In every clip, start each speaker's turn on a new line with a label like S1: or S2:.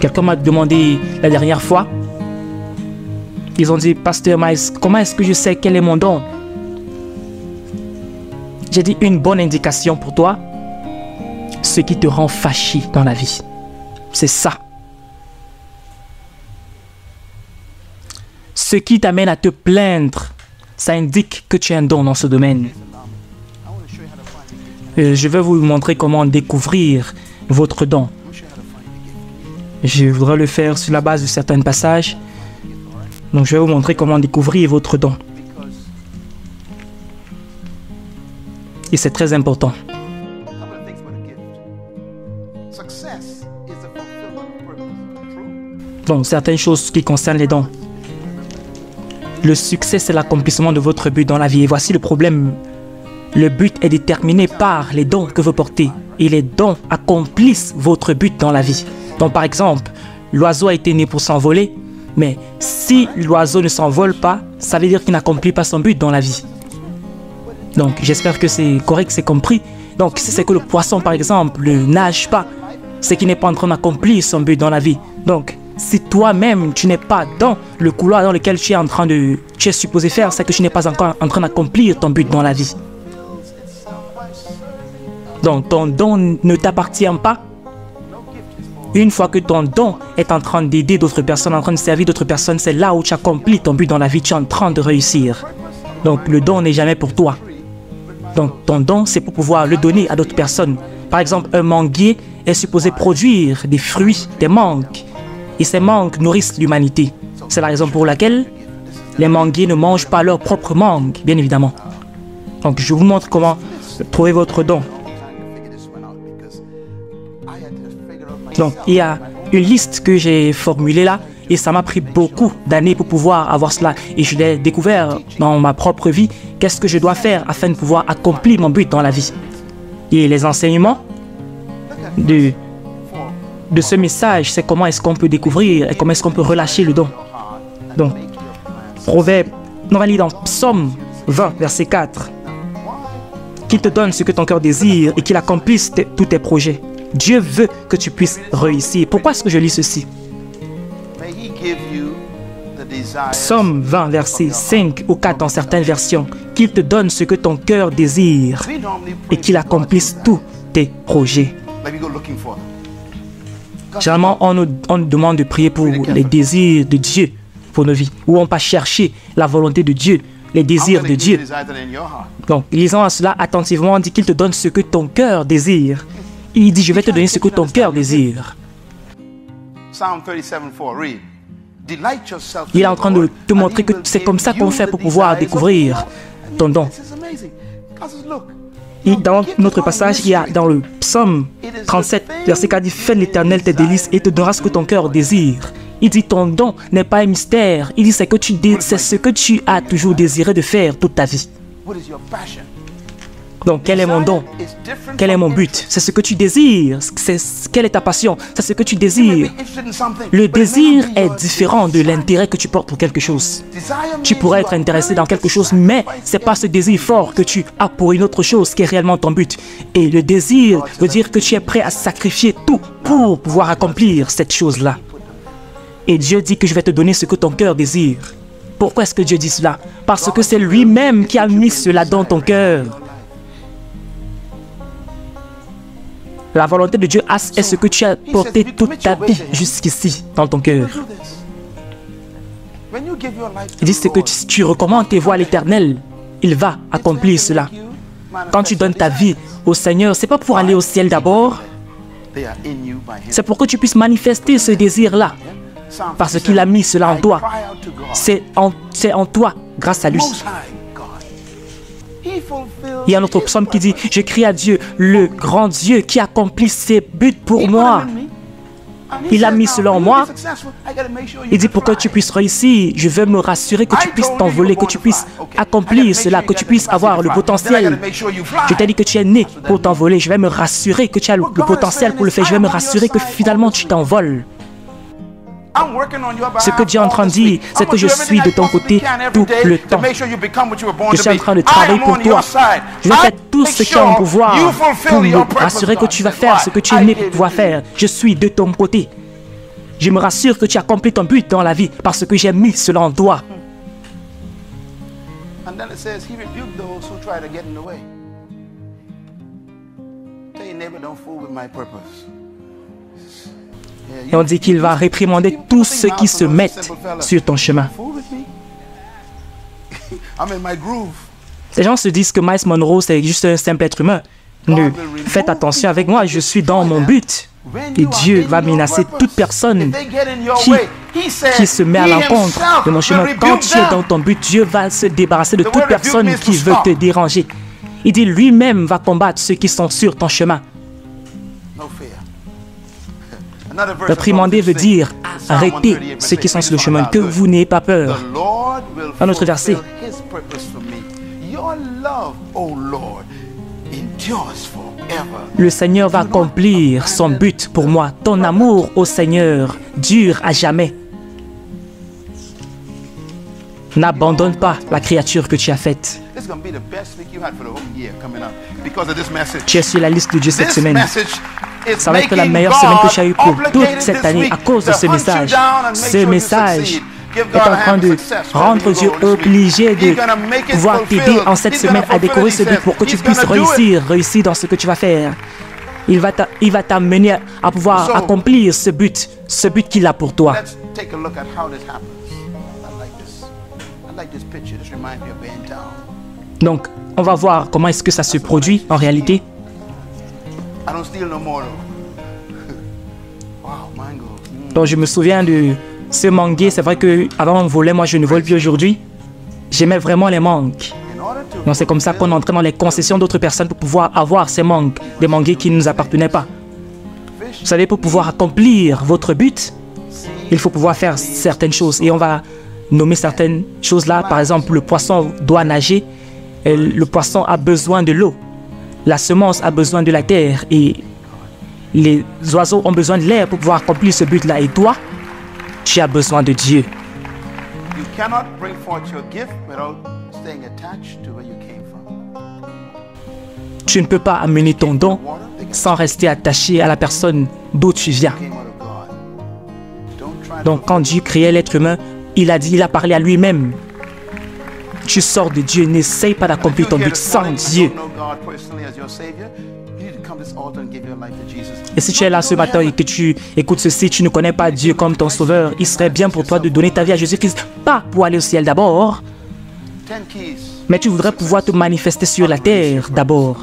S1: Quelqu'un m'a demandé la dernière fois. Ils ont dit, Pasteur Miles, comment est-ce que je sais quel est mon don? J'ai dit, une bonne indication pour toi, ce qui te rend fâché dans la vie. C'est ça. Ce qui t'amène à te plaindre, ça indique que tu as un don dans ce domaine. Je vais vous montrer comment découvrir votre don. Je voudrais le faire sur la base de certains passages. Donc je vais vous montrer comment découvrir votre don. Et c'est très important. Donc certaines choses qui concernent les dons. Le succès, c'est l'accomplissement de votre but dans la vie. Et voici le problème. Le but est déterminé par les dons que vous portez. Et les dons accomplissent votre but dans la vie. Donc par exemple, l'oiseau a été né pour s'envoler. Mais si l'oiseau ne s'envole pas, ça veut dire qu'il n'accomplit pas son but dans la vie. Donc j'espère que c'est correct, c'est compris. Donc si c'est que le poisson par exemple ne nage pas, c'est qu'il n'est pas en train d'accomplir son but dans la vie. Donc si toi-même tu n'es pas dans le couloir dans lequel tu es supposé faire, c'est que tu n'es pas encore en train d'accomplir ton but dans la vie. Donc ton don ne t'appartient pas. Une fois que ton don est en train d'aider d'autres personnes, en train de servir d'autres personnes, c'est là où tu accomplis ton but dans la vie, tu es en train de réussir. Donc le don n'est jamais pour toi. Donc ton don, c'est pour pouvoir le donner à d'autres personnes. Par exemple, un manguier est supposé produire des fruits, des mangues. Et ces mangues nourrissent l'humanité. C'est la raison pour laquelle les manguiers ne mangent pas leurs propres mangues, bien évidemment. Donc je vous montre comment trouver votre don. Donc il y a une liste que j'ai formulée là et ça m'a pris beaucoup d'années pour pouvoir avoir cela. Et je l'ai découvert dans ma propre vie. Qu'est-ce que je dois faire afin de pouvoir accomplir mon but dans la vie? Et les enseignements de ce message, c'est comment est-ce qu'on peut découvrir et comment est-ce qu'on peut relâcher le don. Donc, Proverbe, on va lire dans Psaume 20, verset 4. Qu'il te donne ce que ton cœur désire et qu'il accomplisse tous tes projets. Dieu veut que tu puisses réussir. Pourquoi est-ce que je lis ceci? Psaume 20, verset 5 ou 4 dans certaines versions. Qu'il te donne ce que ton cœur désire et qu'il accomplisse tous tes projets. Généralement, on nous demande de prier pour les désirs de Dieu pour nos vies. Ou on va chercher la volonté de Dieu, les désirs de Dieu. Donc, lisant à cela attentivement, on dit qu'il te donne ce que ton cœur désire. Il dit, je vais te donner ce que ton cœur désire. Il est en train de te montrer que c'est comme ça qu'on fait pour pouvoir découvrir ton don. Et dans notre passage, il y a dans le psaume 37, verset 4, il dit, fais l'Éternel tes délices et te donnera ce que ton cœur désire. Il dit, ton don n'est pas un mystère. Il dit, c'est ce que tu as toujours désiré de faire toute ta vie. Donc, quel est mon don? Quel est mon but? C'est ce que tu désires. Quelle est ta passion? C'est ce que tu désires. Le désir est différent de l'intérêt que tu portes pour quelque chose. Tu pourrais être intéressé dans quelque chose, mais ce n'est pas ce désir fort que tu as pour une autre chose qui est réellement ton but. Et le désir veut dire que tu es prêt à sacrifier tout pour pouvoir accomplir cette chose-là. Et Dieu dit que je vais te donner ce que ton cœur désire. Pourquoi est-ce que Dieu dit cela? Parce que c'est lui-même qui a mis cela dans ton cœur. La volonté de Dieu est ce que tu as porté toute ta vie jusqu'ici dans ton cœur. Il dit c'est que si tu recommandes tes voies à l'Éternel, il va accomplir cela. Quand tu donnes ta vie au Seigneur, ce n'est pas pour aller au ciel d'abord. C'est pour que tu puisses manifester ce désir-là. Parce qu'il a mis cela en toi. C'est en toi, grâce à lui. Il y a un autre psaume qui dit, je crie à Dieu, le grand Dieu qui accomplit ses buts pour moi. Il a mis cela en moi. Il dit, pour que tu puisses réussir, je veux me rassurer que tu puisses t'envoler, que tu puisses accomplir cela, que tu puisses avoir le potentiel. Je t'ai dit que tu es né pour t'envoler. Je vais me rassurer que tu as le potentiel pour le faire. Je vais me rassurer que finalement tu t'envoles. Ce que Dieu est en train de dire, c'est que je suis de ton côté tout le temps. Je suis en train de travailler pour toi. Je vais faire tout ce qui est en pouvoir pour me rassurer que tu vas faire ce que tu es né pour pouvoir faire. Je suis de ton côté. Je me rassure que tu accomplis ton but dans la vie parce que j'ai mis cela en toi.
S2: And then it says, he rebuked those who try to get in the way. Tell your neighbor, don't fool with my purpose.
S1: Et on dit qu'il va réprimander tous ceux qui se mettent sur ton chemin. Les gens se disent que Miles Monroe, c'est juste un simple être humain. Ne faites attention avec moi, je suis dans mon but. Et Dieu va menacer toute personne qui se met à l'encontre de mon chemin. Quand tu es dans ton but, Dieu va se débarrasser de toute personne qui veut te déranger. Il dit lui-même va combattre ceux qui sont sur ton chemin. Réprimander veut dire arrêter ceux qui sont sur le chemin, que vous n'ayez pas peur. Un autre verset. Le Seigneur va accomplir son but pour moi. Ton amour au Seigneur dure à jamais. N'abandonne pas la créature que tu as faite. Tu es sur la liste de Dieu cette semaine. Ça va être la meilleure semaine que tu as eue pour toute cette année à cause de ce message. Ce message est en train de rendre Dieu obligé de pouvoir t'aider en cette semaine à découvrir ce but pour que tu puisses réussir dans ce que tu vas faire. Il va t'amener à pouvoir accomplir ce but qu'il a pour toi. Donc, on va voir comment est-ce que ça se produit en réalité. Donc, je me souviens de ce manguier. C'est vrai qu'avant on volait, moi je ne vole plus aujourd'hui. J'aimais vraiment les mangues. Donc c'est comme ça qu'on entrait dans les concessions d'autres personnes pour pouvoir avoir ces mangues, des manguiers qui ne nous appartenaient pas. Vous savez, pour pouvoir accomplir votre but, il faut pouvoir faire certaines choses. Et on va nommer certaines choses là. Par exemple, le poisson doit nager. Et le poisson a besoin de l'eau. La semence a besoin de la terre. Et les oiseaux ont besoin de l'air pour pouvoir accomplir ce but-là. Et toi, tu as besoin de Dieu. Tu ne peux pas amener ton don sans rester attaché à la personne d'où tu viens. Donc quand Dieu créait l'être humain, il a parlé à lui-même. Tu sors de Dieu, n'essaye pas d'accomplir ton but sans Dieu. Et si tu es là ce matin et que tu écoutes ceci, tu ne connais pas Dieu comme ton sauveur, il serait bien pour toi de donner ta vie à Jésus-Christ, pas pour aller au ciel d'abord, mais tu voudrais pouvoir te manifester sur la terre d'abord.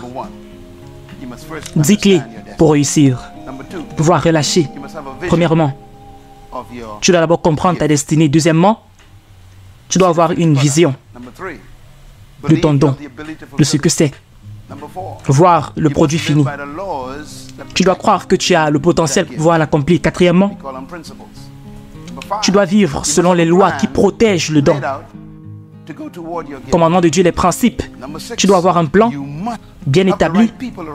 S1: 10 clés pour réussir, pouvoir relâcher. Premièrement, tu dois d'abord comprendre ta destinée. Deuxièmement, tu dois avoir une vision de ton don, de ce que c'est. Voir le produit fini. Tu dois croire que tu as le potentiel pour pouvoir l'accomplir. Quatrièmement, tu dois vivre selon les lois qui protègent le don. Commandement de Dieu, les principes. Tu dois avoir un plan bien établi pour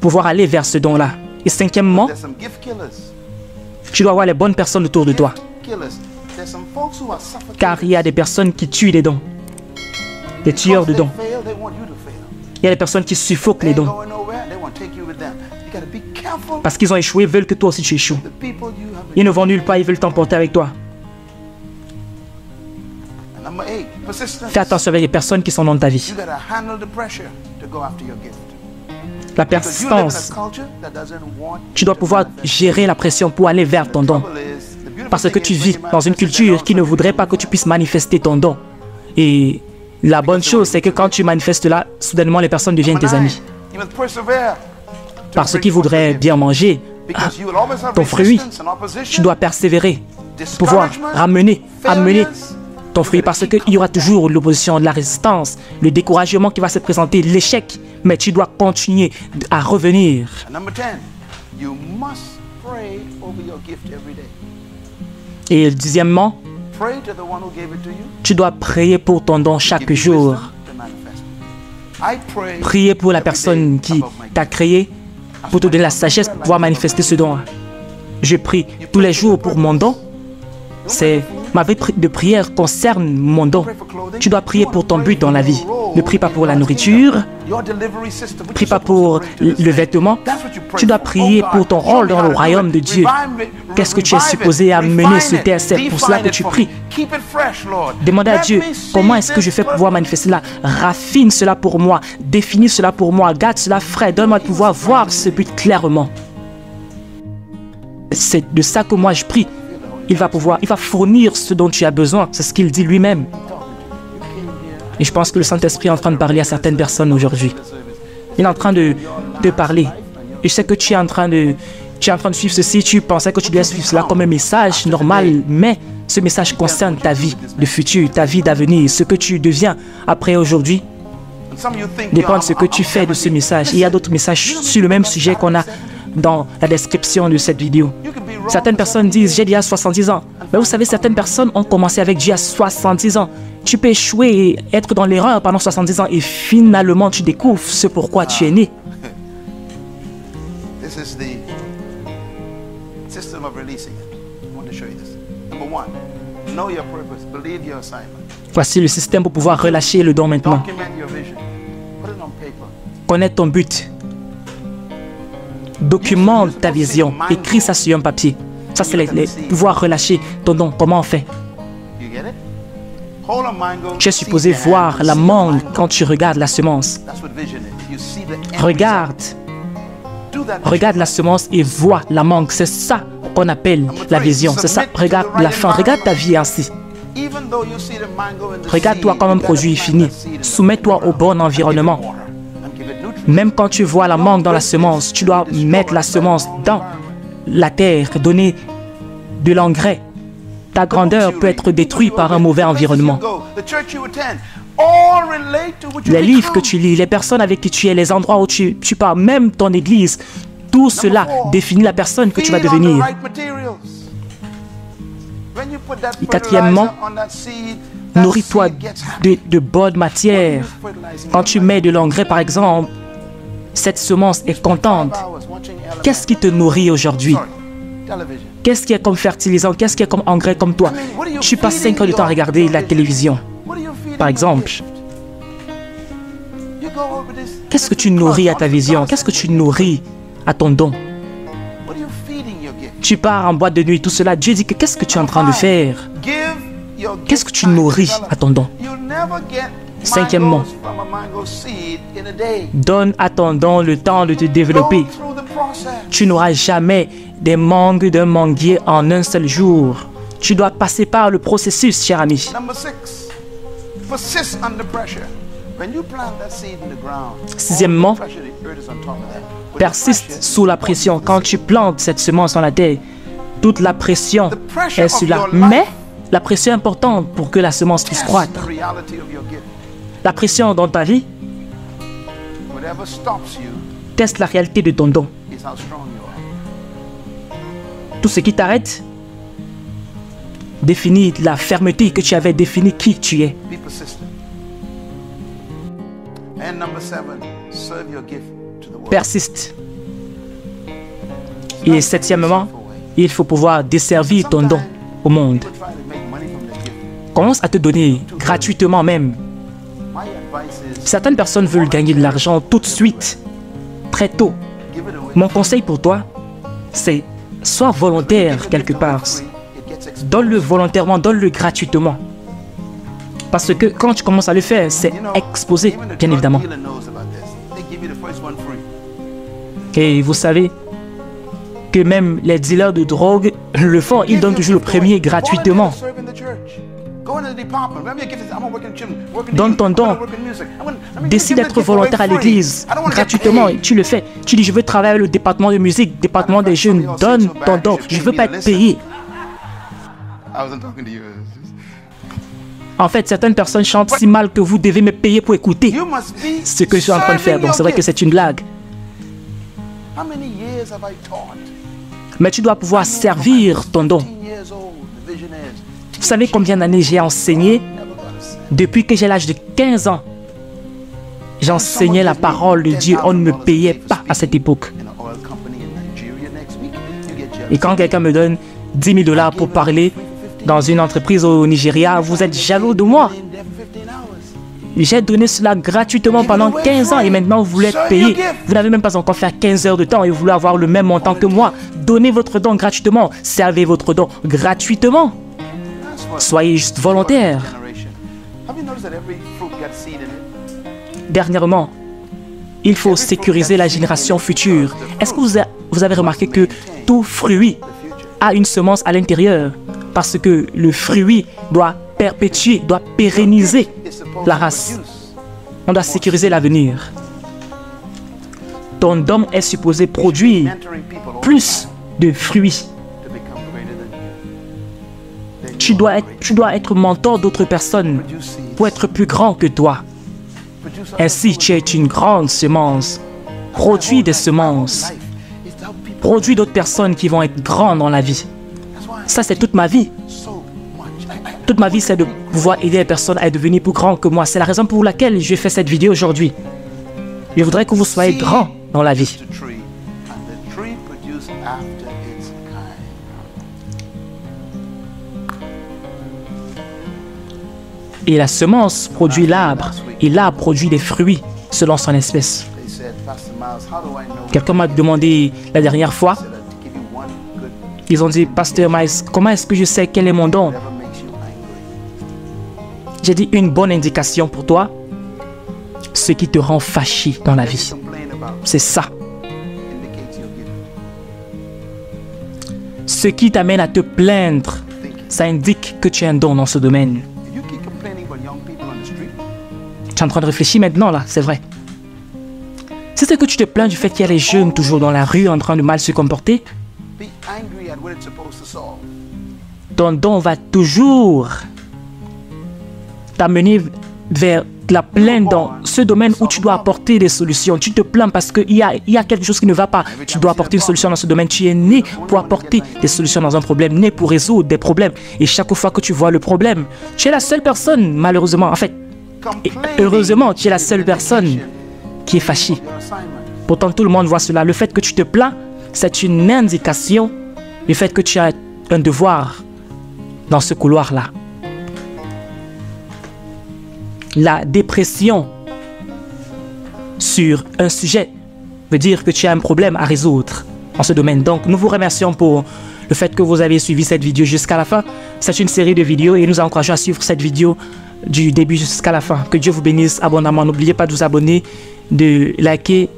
S1: pouvoir aller vers ce don-là. Et cinquièmement, tu dois avoir les bonnes personnes autour de toi. Car il y a des personnes qui tuent les dons. Des tueurs de dons. Il y a des personnes qui suffoquent les dons. Parce qu'ils ont échoué, veulent que toi aussi tu échoues. Ils ne vont nulle part, ils veulent t'emporter avec toi. Fais attention avec les personnes qui sont dans ta vie. La persistance. Tu dois pouvoir gérer la pression pour aller vers ton don. Parce que tu vis dans une culture qui ne voudrait pas que tu puisses manifester ton don. Et la bonne chose, c'est que quand tu manifestes là, soudainement les personnes deviennent tes amis. Parce qu'ils voudraient bien manger ton fruit. Tu dois persévérer, pouvoir amener ton fruit, parce qu'il y aura toujours l'opposition, la résistance, le découragement qui va se présenter, l'échec, mais tu dois continuer à revenir. Et dixièmement, tu dois prier pour ton don chaque jour. Prier pour la personne qui t'a créé, pour te donner la sagesse pour pouvoir manifester ce don. Je prie tous les jours pour mon don. Ma vie de prière concerne mon don. Tu dois prier pour ton but dans la vie. Ne prie pas pour la nourriture. Prie pas pour le vêtement. Tu dois prier pour ton rôle dans le royaume de Dieu. Qu'est-ce que tu es supposé amener sur terre? C'est pour cela que tu pries. Demandez à Dieu, comment est-ce que je fais pour pouvoir manifester cela? Raffine cela pour moi. Définis cela pour moi. Garde cela frais. Donne-moi de pouvoir voir ce but clairement. C'est de ça que moi je prie. Il va fournir ce dont tu as besoin. C'est ce qu'il dit lui-même. Et je pense que le Saint-Esprit est en train de parler à certaines personnes aujourd'hui. Il est en train de parler. Et je sais que tu es en train de suivre ceci. Tu pensais que tu devais suivre cela comme un message normal. Mais ce message concerne ta vie, le futur, ta vie d'avenir. Ce que tu deviens après aujourd'hui dépend de ce que tu fais de ce message. Il y a d'autres messages sur le même sujet qu'on a dans la description de cette vidéo. Certaines personnes disent, j'ai déjà 70 ans. Mais vous savez, certaines personnes ont commencé avec Dieu à 70 ans. Tu peux échouer et être dans l'erreur pendant 70 ans et finalement tu découvres ce pourquoi tu es né. Voici le système pour pouvoir relâcher le don maintenant. Connaître ton but. Documente ta vision. Écris ça sur un papier. Ça, c'est pouvoir relâcher ton don. Comment on fait? Tu es supposé voir la mangue quand tu regardes la semence. Regarde la semence et vois la mangue. C'est ça qu'on appelle la vision. C'est ça. Regarde la fin. Regarde ta vie ainsi. Regarde-toi comme un produit fini. Soumets-toi au bon environnement. Même quand tu vois la mangue dans la semence, tu dois mettre la semence dans la terre, donner de l'engrais. Ta grandeur peut être détruite par un mauvais environnement. Les livres que tu lis, les personnes avec qui tu es, les endroits où tu pars, même ton église, tout cela définit la personne que tu vas devenir. Et quatrièmement, nourris-toi de bonnes matières. Quand tu mets de l'engrais, par exemple, cette semence est contente. Qu'est-ce qui te nourrit aujourd'hui? Qu'est-ce qui est comme fertilisant? Qu'est-ce qui est comme engrais comme toi? Tu passes 5 heures de temps à regarder la télévision, par exemple. Qu'est-ce que tu nourris à ta vision? Qu'est-ce que tu nourris à ton don? Tu pars en boîte de nuit, tout cela. Dieu dit que qu'est-ce que tu es en train de faire? Qu'est-ce que tu nourris à ton don? Cinquièmement, donne à ton don le temps de te développer. Tu n'auras jamais des mangues d'un manguier en un seul jour. Tu dois passer par le processus, cher ami. Sixièmement, persiste sous la pression. Quand tu plantes cette semence dans la terre, toute la pression est sur là. Mais la pression est importante pour que la semence puisse croître. La pression dans ta vie teste la réalité de ton don. Tout ce qui t'arrête définit la fermeté que tu avais définie qui tu es. Persiste. Et septièmement, il faut pouvoir desservir ton don au monde. Commence à te donner gratuitement même. Certaines personnes veulent gagner de l'argent tout de suite, très tôt. Mon conseil pour toi, c'est sois volontaire quelque part. Donne-le volontairement, donne-le gratuitement. Parce que quand tu commences à le faire, c'est exposé, bien évidemment. Et vous savez que même les dealers de drogue le font, ils donnent toujours le premier gratuitement. Donne ton don. Décide d'être volontaire à l'église gratuitement et tu le fais. Tu dis, je veux travailler avec le département de musique, département des jeunes. Donne ton don. Je ne veux pas être payé. En fait, certaines personnes chantent si mal que vous devez me payer pour écouter ce que je suis en train de faire. Donc c'est vrai que c'est une blague. Mais tu dois pouvoir servir ton don. Vous savez combien d'années j'ai enseigné? Depuis que j'ai l'âge de 15 ans, j'enseignais la parole de Dieu. On ne me payait pas à cette époque. Et quand quelqu'un me donne 10 000 $ pour parler dans une entreprise au Nigeria, vous êtes jaloux de moi. J'ai donné cela gratuitement pendant 15 ans et maintenant vous voulez être payé. Vous n'avez même pas encore fait 15 heures de temps et vous voulez avoir le même montant que moi. Donnez votre don gratuitement. Servez votre don gratuitement. Soyez juste volontaire. Dernièrement, il faut sécuriser la génération future. Est-ce que vous avez remarqué que tout fruit a une semence à l'intérieur? Parce que le fruit doit perpétuer, doit pérenniser la race. On doit sécuriser l'avenir. Ton don est supposé produire plus de fruits. Tu dois être mentor d'autres personnes pour être plus grand que toi. Ainsi, tu es une grande semence. Produis des semences. Produis d'autres personnes qui vont être grandes dans la vie. Ça, c'est toute ma vie. Toute ma vie, c'est de pouvoir aider les personnes à devenir plus grandes que moi. C'est la raison pour laquelle je fais cette vidéo aujourd'hui. Je voudrais que vous soyez grands dans la vie. Et la semence produit l'arbre, et l'arbre produit des fruits selon son espèce. Quelqu'un m'a demandé la dernière fois, ils ont dit, Pasteur Miles, comment est-ce que je sais quel est mon don? J'ai dit, une bonne indication pour toi, ce qui te rend fâché dans la vie. C'est ça. Ce qui t'amène à te plaindre, ça indique que tu as un don dans ce domaine. Tu es en train de réfléchir maintenant, là, c'est vrai. Si c'est que tu te plains du fait qu'il y a les jeunes toujours dans la rue en train de mal se comporter, ton don va toujours t'amener vers la plainte dans ce domaine où tu dois apporter des solutions. Tu te plains parce qu'il y a quelque chose qui ne va pas. Tu dois apporter une solution dans ce domaine. Tu es né pour apporter des solutions dans un problème, né pour résoudre des problèmes. Et chaque fois que tu vois le problème, tu es la seule personne, malheureusement, en fait, et heureusement, tu es la seule personne qui est fâchée. Pourtant, tout le monde voit cela. Le fait que tu te plains, c'est une indication du fait que tu as un devoir dans ce couloir-là. La dépression sur un sujet veut dire que tu as un problème à résoudre en ce domaine. Donc, nous vous remercions pour le fait que vous avez suivi cette vidéo jusqu'à la fin. C'est une série de vidéos et nous encourageons à suivre cette vidéo du début jusqu'à la fin. Que Dieu vous bénisse abondamment. N'oubliez pas de vous abonner, de liker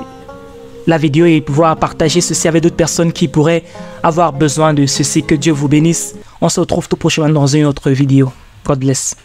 S1: la vidéo et pouvoir partager ceci avec d'autres personnes qui pourraient avoir besoin de ceci. Que Dieu vous bénisse. On se retrouve tout prochainement dans une autre vidéo. God bless.